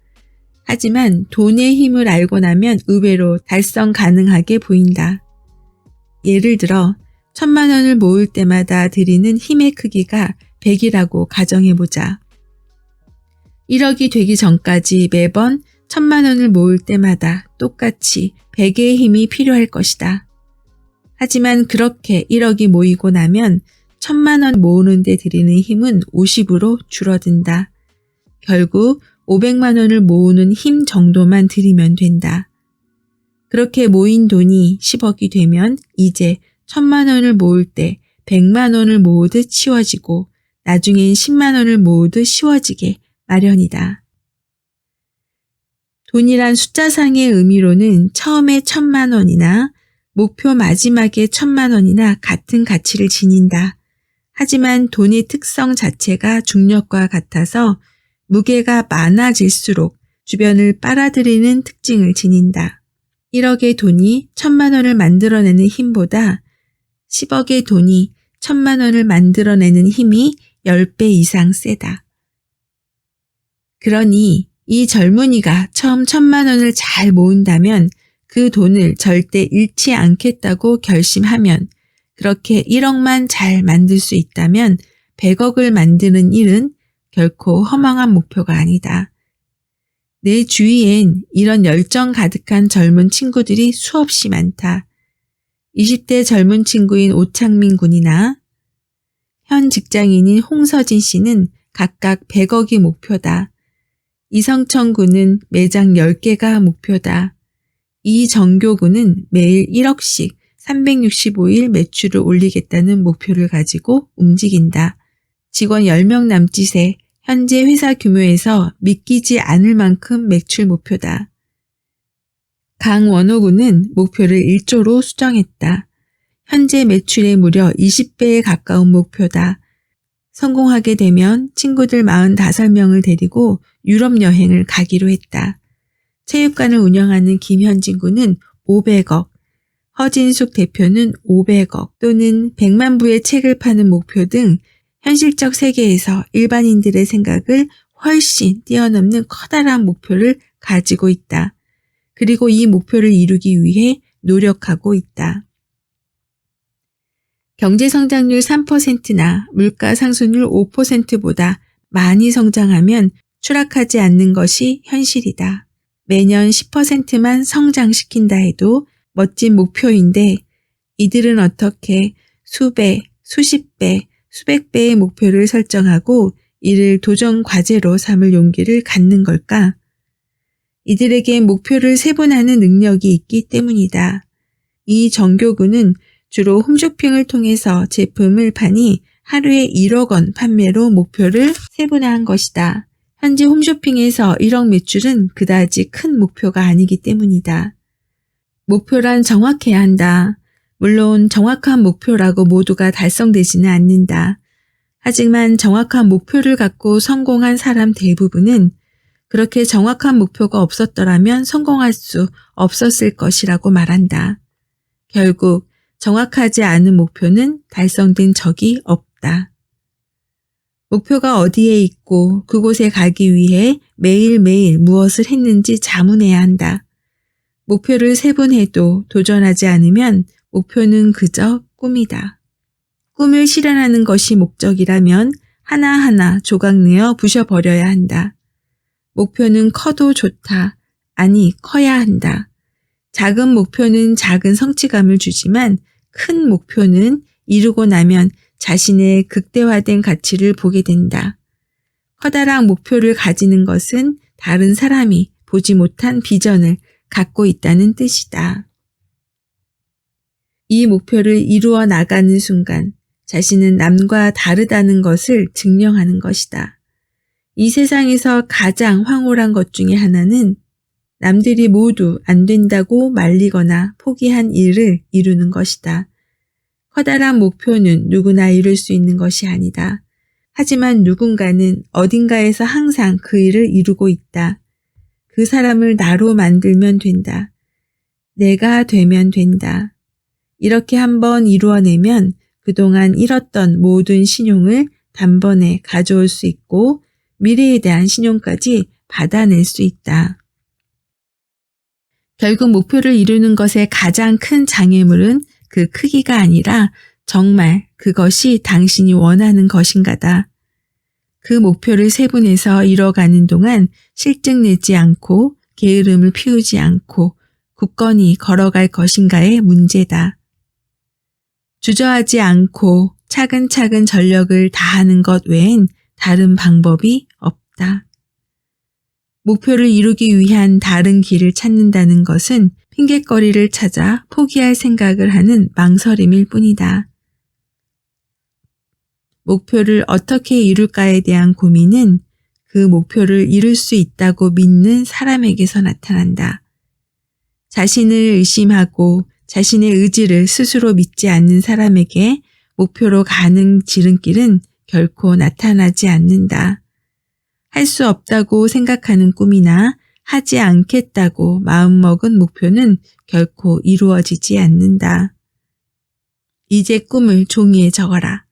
하지만 돈의 힘을 알고 나면 의외로 달성 가능하게 보인다. 예를 들어 1,000만 원을 모을 때마다 들이는 힘의 크기가 100이라고 가정해보자. 1억이 되기 전까지 매번 1,000만 원을 모을 때마다 똑같이 100의 힘이 필요할 것이다. 하지만 그렇게 1억이 모이고 나면 1,000만 원 모으는 데 들이는 힘은 50으로 줄어든다. 결국 500만 원을 모으는 힘 정도만 들이면 된다. 그렇게 모인 돈이 10억이 되면 이제 1,000만 원을 모을 때 100만 원을 모으듯 쉬워지고 나중엔 10만 원을 모으듯 쉬워지게 마련이다. 돈이란 숫자상의 의미로는 처음에 1,000만 원이나 목표 마지막에 1,000만 원이나 같은 가치를 지닌다. 하지만 돈의 특성 자체가 중력과 같아서 무게가 많아질수록 주변을 빨아들이는 특징을 지닌다. 1억의 돈이 1,000만 원을 만들어내는 힘보다 10억의 돈이 1,000만 원을 만들어내는 힘이 10배 이상 세다. 그러니 이 젊은이가 처음 1,000만 원을 잘 모은다면 그 돈을 절대 잃지 않겠다고 결심하면 그렇게 1억만 잘 만들 수 있다면 100억을 만드는 일은 결코 허망한 목표가 아니다. 내 주위엔 이런 열정 가득한 젊은 친구들이 수없이 많다. 20대 젊은 친구인 오창민 군이나 현 직장인인 홍서진 씨는 각각 100억이 목표다. 이성천 군은 매장 10개가 목표다. 이정교 군은 매일 1억씩 365일 매출을 올리겠다는 목표를 가지고 움직인다. 직원 10명 남짓에 현재 회사 규모에서 믿기지 않을 만큼 매출 목표다. 강원호 군은 목표를 1조로 수정했다. 현재 매출의 무려 20배에 가까운 목표다. 성공하게 되면 친구들 45명을 데리고 유럽 여행을 가기로 했다. 체육관을 운영하는 김현진 군은 500억, 허진숙 대표는 500억 또는 100만 부의 책을 파는 목표 등 현실적 세계에서 일반인들의 생각을 훨씬 뛰어넘는 커다란 목표를 가지고 있다. 그리고 이 목표를 이루기 위해 노력하고 있다. 경제 성장률 3%나 물가 상승률 5%보다 많이 성장하면 추락하지 않는 것이 현실이다. 매년 10%만 성장시킨다 해도 멋진 목표인데 이들은 어떻게 수배, 수십 배, 수백 배의 목표를 설정하고 이를 도전 과제로 삼을 용기를 갖는 걸까? 이들에게 목표를 세분하는 능력이 있기 때문이다. 이 정교군은 주로 홈쇼핑을 통해서 제품을 파니 하루에 1억 원 판매로 목표를 세분화한 것이다. 현재 홈쇼핑에서 1억 매출은 그다지 큰 목표가 아니기 때문이다. 목표란 정확해야 한다. 물론 정확한 목표라고 모두가 달성되지는 않는다. 하지만 정확한 목표를 갖고 성공한 사람 대부분은 그렇게 정확한 목표가 없었더라면 성공할 수 없었을 것이라고 말한다. 결국 정확하지 않은 목표는 달성된 적이 없다. 목표가 어디에 있고 그곳에 가기 위해 매일매일 무엇을 했는지 자문해야 한다. 목표를 세분해도 도전하지 않으면 목표는 그저 꿈이다. 꿈을 실현하는 것이 목적이라면 하나하나 조각내어 부셔버려야 한다. 목표는 커도 좋다. 아니, 커야 한다. 작은 목표는 작은 성취감을 주지만 큰 목표는 이루고 나면 자신의 극대화된 가치를 보게 된다. 커다란 목표를 가지는 것은 다른 사람이 보지 못한 비전을 갖고 있다는 뜻이다. 이 목표를 이루어 나가는 순간 자신은 남과 다르다는 것을 증명하는 것이다. 이 세상에서 가장 황홀한 것 중에 하나는 남들이 모두 안 된다고 말리거나 포기한 일을 이루는 것이다. 커다란 목표는 누구나 이룰 수 있는 것이 아니다. 하지만 누군가는 어딘가에서 항상 그 일을 이루고 있다. 그 사람을 나로 만들면 된다. 내가 되면 된다. 이렇게 한번 이루어내면 그동안 잃었던 모든 신용을 단번에 가져올 수 있고 미래에 대한 신용까지 받아낼 수 있다. 결국 목표를 이루는 것의 가장 큰 장애물은 그 크기가 아니라 정말 그것이 당신이 원하는 것인가다. 그 목표를 세분해서 이뤄가는 동안 실증 내지 않고 게으름을 피우지 않고 굳건히 걸어갈 것인가의 문제다. 주저하지 않고 차근차근 전력을 다하는 것 외엔 다른 방법이 없다. 목표를 이루기 위한 다른 길을 찾는다는 것은 핑곗거리를 찾아 포기할 생각을 하는 망설임일 뿐이다. 목표를 어떻게 이룰까에 대한 고민은 그 목표를 이룰 수 있다고 믿는 사람에게서 나타난다. 자신을 의심하고 자신의 의지를 스스로 믿지 않는 사람에게 목표로 가는 지름길은 결코 나타나지 않는다. 할 수 없다고 생각하는 꿈이나 하지 않겠다고 마음먹은 목표는 결코 이루어지지 않는다. 이제 꿈을 종이에 적어라.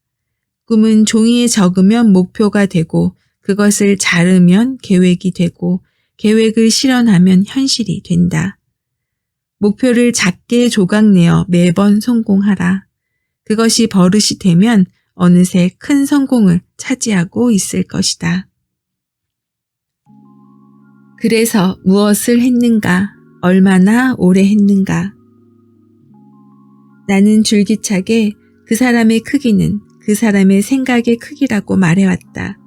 꿈은 종이에 적으면 목표가 되고 그것을 자르면 계획이 되고 계획을 실현하면 현실이 된다. 목표를 작게 조각내어 매번 성공하라. 그것이 버릇이 되면 어느새 큰 성공을 차지하고 있을 것이다. 그래서 무엇을 했는가? 얼마나 오래 했는가? 나는 줄기차게 그 사람의 크기는 그 사람의 생각의 크기라고 말해왔다.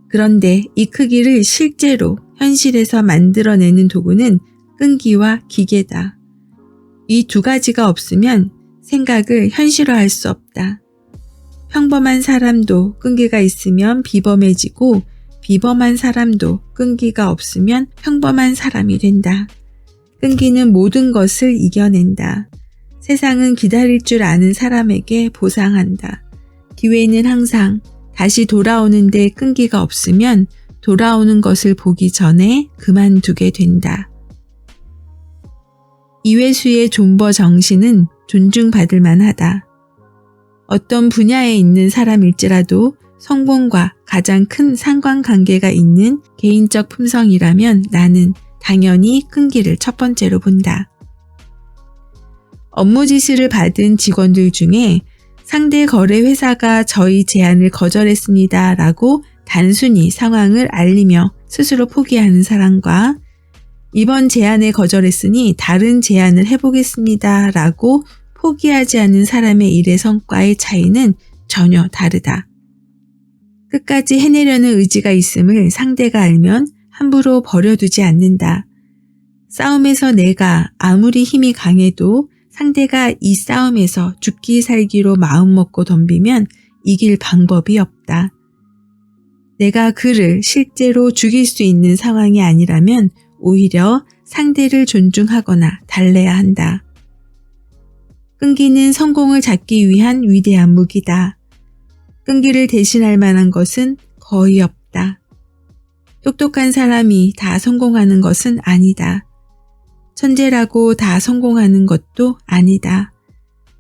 그런데 이 크기를 실제로 현실에서 만들어내는 도구는 끈기와 기계다. 이 두 가지가 없으면 생각을 현실화할 수 없다. 평범한 사람도 끈기가 있으면 비범해지고 비범한 사람도 끈기가 없으면 평범한 사람이 된다. 끈기는 모든 것을 이겨낸다. 세상은 기다릴 줄 아는 사람에게 보상한다. 기회는 항상 다시 돌아오는데 끈기가 없으면 돌아오는 것을 보기 전에 그만두게 된다. 이회수의 존버 정신은 존중받을 만하다. 어떤 분야에 있는 사람일지라도 성공과 가장 큰 상관관계가 있는 개인적 품성이라면 나는 당연히 끈기를 첫 번째로 본다. 업무 지시를 받은 직원들 중에 상대 거래 회사가 저희 제안을 거절했습니다 라고 단순히 상황을 알리며 스스로 포기하는 사람과 이번 제안에 거절했으니 다른 제안을 해보겠습니다 라고 포기하지 않는 사람의 일의 성과의 차이는 전혀 다르다. 끝까지 해내려는 의지가 있음을 상대가 알면 함부로 버려두지 않는다. 싸움에서 내가 아무리 힘이 강해도 상대가 이 싸움에서 죽기 살기로 마음먹고 덤비면 이길 방법이 없다. 내가 그를 실제로 죽일 수 있는 상황이 아니라면 오히려 상대를 존중하거나 달래야 한다. 끈기는 성공을 잡기 위한 위대한 무기다. 끈기를 대신할 만한 것은 거의 없다. 똑똑한 사람이 다 성공하는 것은 아니다. 천재라고 다 성공하는 것도 아니다.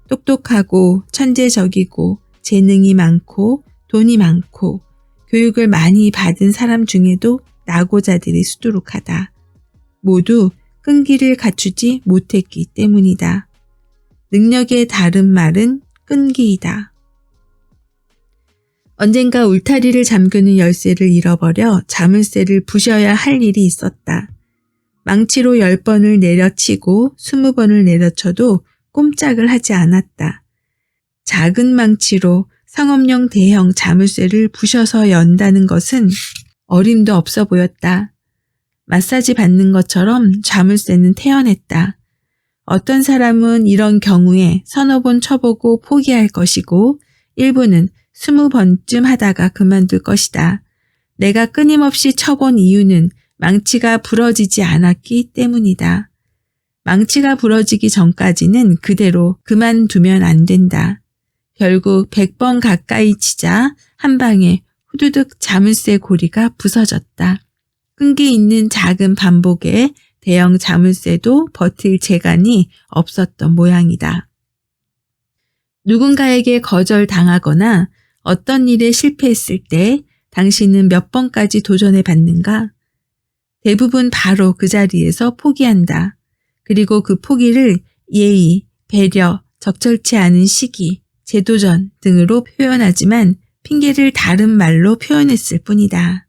똑똑하고 천재적이고 재능이 많고 돈이 많고 교육을 많이 받은 사람 중에도 낙오자들이 수두룩하다. 모두 끈기를 갖추지 못했기 때문이다. 능력의 다른 말은 끈기이다. 언젠가 울타리를 잠그는 열쇠를 잃어버려 자물쇠를 부셔야 할 일이 있었다. 망치로 10번을 내려치고 20번을 내려쳐도 꼼짝을 하지 않았다. 작은 망치로 상업용 대형 자물쇠를 부셔서 연다는 것은 어림도 없어 보였다. 마사지 받는 것처럼 자물쇠는 태어났다. 어떤 사람은 이런 경우에 서너 번 쳐보고 포기할 것이고 일부는 20번쯤 하다가 그만둘 것이다. 내가 끊임없이 쳐본 이유는 망치가 부러지지 않았기 때문이다. 망치가 부러지기 전까지는 그대로 그만두면 안 된다. 결국 100번 가까이 치자 한 방에 후두둑 자물쇠 고리가 부서졌다. 끈기 있는 작은 반복에 대형 자물쇠도 버틸 재간이 없었던 모양이다. 누군가에게 거절당하거나 어떤 일에 실패했을 때 당신은 몇 번까지 도전해 봤는가? 대부분 바로 그 자리에서 포기한다. 그리고 그 포기를 예의, 배려, 적절치 않은 시기, 재도전 등으로 표현하지만 핑계를 다른 말로 표현했을 뿐이다.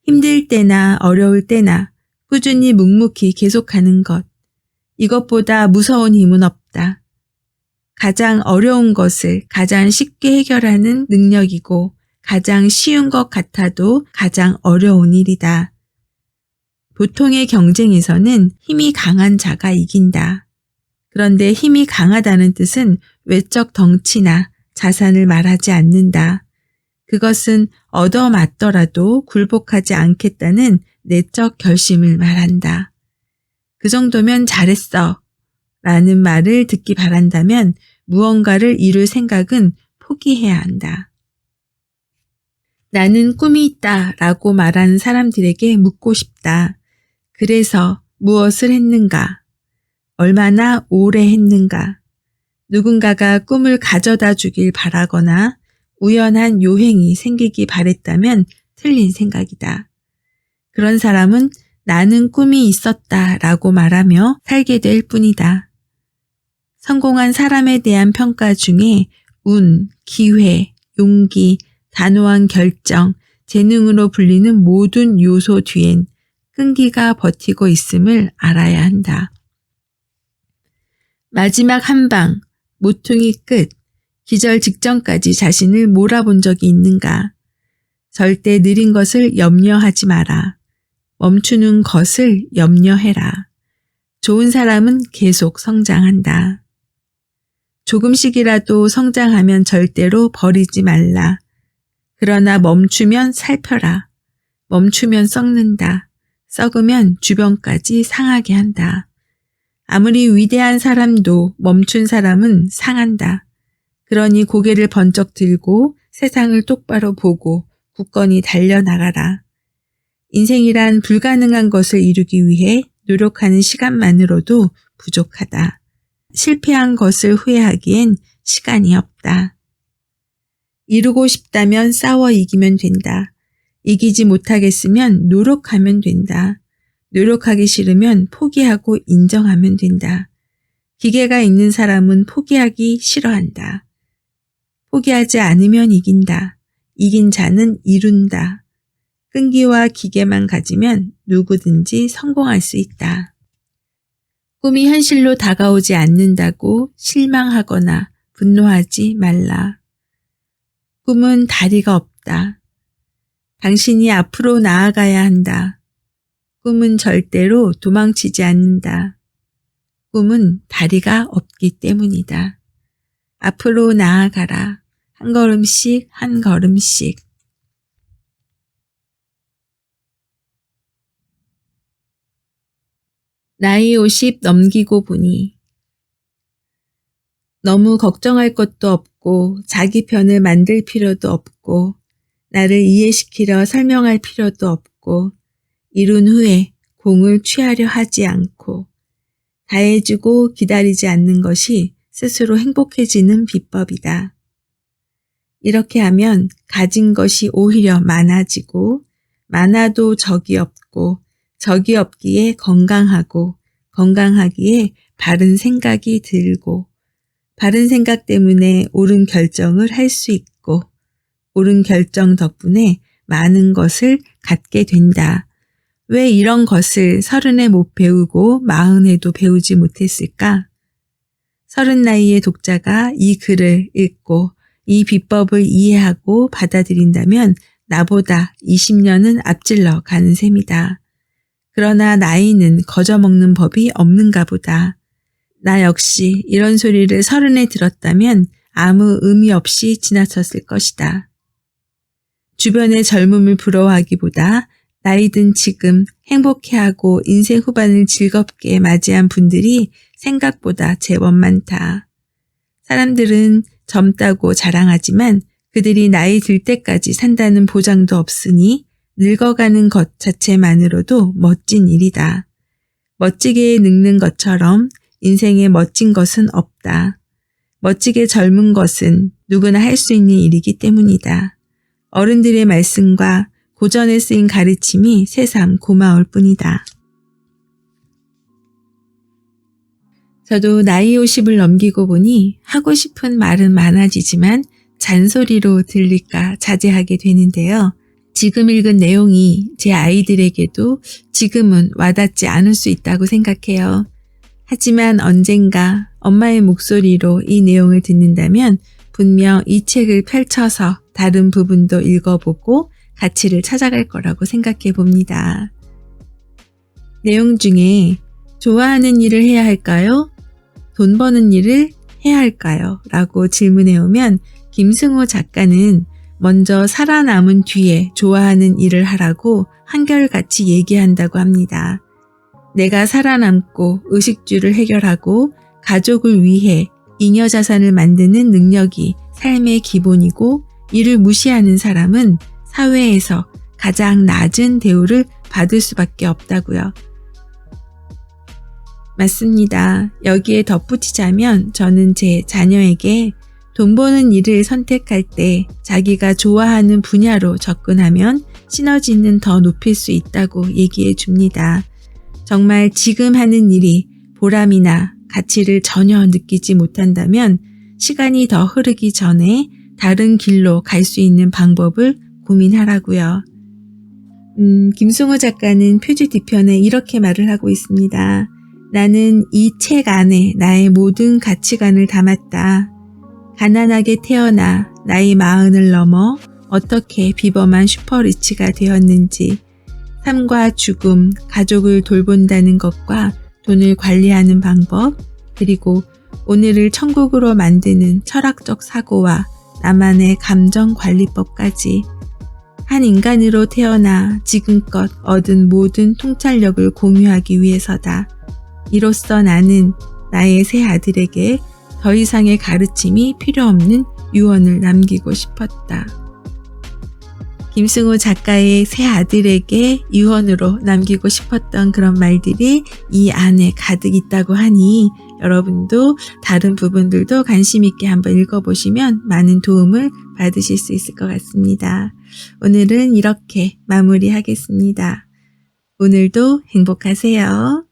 힘들 때나 어려울 때나 꾸준히 묵묵히 계속하는 것. 이것보다 무서운 힘은 없다. 가장 어려운 것을 가장 쉽게 해결하는 능력이고 가장 쉬운 것 같아도 가장 어려운 일이다. 보통의 경쟁에서는 힘이 강한 자가 이긴다. 그런데 힘이 강하다는 뜻은 외적 덩치나 자산을 말하지 않는다. 그것은 얻어맞더라도 굴복하지 않겠다는 내적 결심을 말한다. 그 정도면 잘했어 라는 말을 듣기 바란다면 무언가를 이룰 생각은 포기해야 한다. 나는 꿈이 있다 라고 말하는 사람들에게 묻고 싶다. 그래서 무엇을 했는가? 얼마나 오래 했는가? 누군가가 꿈을 가져다 주길 바라거나 우연한 요행이 생기기 바랬다면 틀린 생각이다. 그런 사람은 나는 꿈이 있었다 라고 말하며 살게 될 뿐이다. 성공한 사람에 대한 평가 중에 운, 기회, 용기, 단호한 결정, 재능으로 불리는 모든 요소 뒤엔 끈기가 버티고 있음을 알아야 한다. 마지막 한 방, 모퉁이 끝, 기절 직전까지 자신을 몰아본 적이 있는가? 절대 느린 것을 염려하지 마라. 멈추는 것을 염려해라. 좋은 사람은 계속 성장한다. 조금씩이라도 성장하면 절대로 버리지 말라. 그러나 멈추면 살펴라. 멈추면 썩는다. 썩으면 주변까지 상하게 한다. 아무리 위대한 사람도 멈춘 사람은 상한다. 그러니 고개를 번쩍 들고 세상을 똑바로 보고 굳건히 달려나가라. 인생이란 불가능한 것을 이루기 위해 노력하는 시간만으로도 부족하다. 실패한 것을 후회하기엔 시간이 없다. 이루고 싶다면 싸워 이기면 된다. 이기지 못하겠으면 노력하면 된다. 노력하기 싫으면 포기하고 인정하면 된다. 기계가 있는 사람은 포기하기 싫어한다. 포기하지 않으면 이긴다. 이긴 자는 이룬다. 끈기와 기계만 가지면 누구든지 성공할 수 있다. 꿈이 현실로 다가오지 않는다고 실망하거나 분노하지 말라. 꿈은 다리가 없다. 당신이 앞으로 나아가야 한다. 꿈은 절대로 도망치지 않는다. 꿈은 다리가 없기 때문이다. 앞으로 나아가라. 한 걸음씩 한 걸음씩. 나이 50 넘기고 보니 너무 걱정할 것도 없고 자기 편을 만들 필요도 없고 나를 이해시키려 설명할 필요도 없고 이룬 후에 공을 취하려 하지 않고 다 해주고 기다리지 않는 것이 스스로 행복해지는 비법이다. 이렇게 하면 가진 것이 오히려 많아지고 많아도 적이 없고 적이 없기에 건강하고 건강하기에 바른 생각이 들고 바른 생각 때문에 옳은 결정을 할 수 있고 옳은 결정 덕분에 많은 것을 갖게 된다. 왜 이런 것을 30에 못 배우고 40에도 배우지 못했을까? 30 나이의 독자가 이 글을 읽고 이 비법을 이해하고 받아들인다면 나보다 20년은 앞질러 가는 셈이다. 그러나 나이는 거저먹는 법이 없는가 보다. 나 역시 이런 소리를 30에 들었다면 아무 의미 없이 지나쳤을 것이다. 주변의 젊음을 부러워하기보다 나이 든 지금 행복해하고 인생 후반을 즐겁게 맞이한 분들이 생각보다 제법 많다. 사람들은 젊다고 자랑하지만 그들이 나이 들 때까지 산다는 보장도 없으니 늙어가는 것 자체만으로도 멋진 일이다. 멋지게 늙는 것처럼 인생에 멋진 것은 없다. 멋지게 젊은 것은 누구나 할 수 있는 일이기 때문이다. 어른들의 말씀과 고전에 쓰인 가르침이 새삼 고마울 뿐이다. 저도 나이 50을 넘기고 보니 하고 싶은 말은 많아지지만 잔소리로 들릴까 자제하게 되는데요. 지금 읽은 내용이 제 아이들에게도 지금은 와닿지 않을 수 있다고 생각해요. 하지만 언젠가 엄마의 목소리로 이 내용을 듣는다면 분명 이 책을 펼쳐서 다른 부분도 읽어보고 가치를 찾아갈 거라고 생각해 봅니다. 내용 중에 좋아하는 일을 해야 할까요? 돈 버는 일을 해야 할까요? 라고 질문해 오면 김승호 작가는 먼저 살아남은 뒤에 좋아하는 일을 하라고 한결같이 얘기한다고 합니다. 내가 살아남고 의식주를 해결하고 가족을 위해 잉여 자산을 만드는 능력이 삶의 기본이고 이를 무시하는 사람은 사회에서 가장 낮은 대우를 받을 수밖에 없다고요. 맞습니다. 여기에 덧붙이자면 저는 제 자녀에게 돈 버는 일을 선택할 때 자기가 좋아하는 분야로 접근하면 시너지는 더 높일 수 있다고 얘기해 줍니다. 정말 지금 하는 일이 보람이나 가치를 전혀 느끼지 못한다면 시간이 더 흐르기 전에 다른 길로 갈 수 있는 방법을 고민하라고요. 김승호 작가는 표지 뒤편에 이렇게 말을 하고 있습니다. 나는 이 책 안에 나의 모든 가치관을 담았다. 가난하게 태어나 나이 40을 넘어 어떻게 비범한 슈퍼리치가 되었는지, 삶과 죽음, 가족을 돌본다는 것과 돈을 관리하는 방법, 그리고 오늘을 천국으로 만드는 철학적 사고와 나만의 감정관리법까지 한 인간으로 태어나 지금껏 얻은 모든 통찰력을 공유하기 위해서다. 이로써 나는 나의 새 아들에게 더 이상의 가르침이 필요 없는 유언을 남기고 싶었다. 김승호 작가의 새 아들에게 유언으로 남기고 싶었던 그런 말들이 이 안에 가득 있다고 하니 여러분도 다른 부분들도 관심 있게 한번 읽어보시면 많은 도움을 받으실 수 있을 것 같습니다. 오늘은 이렇게 마무리하겠습니다. 오늘도 행복하세요.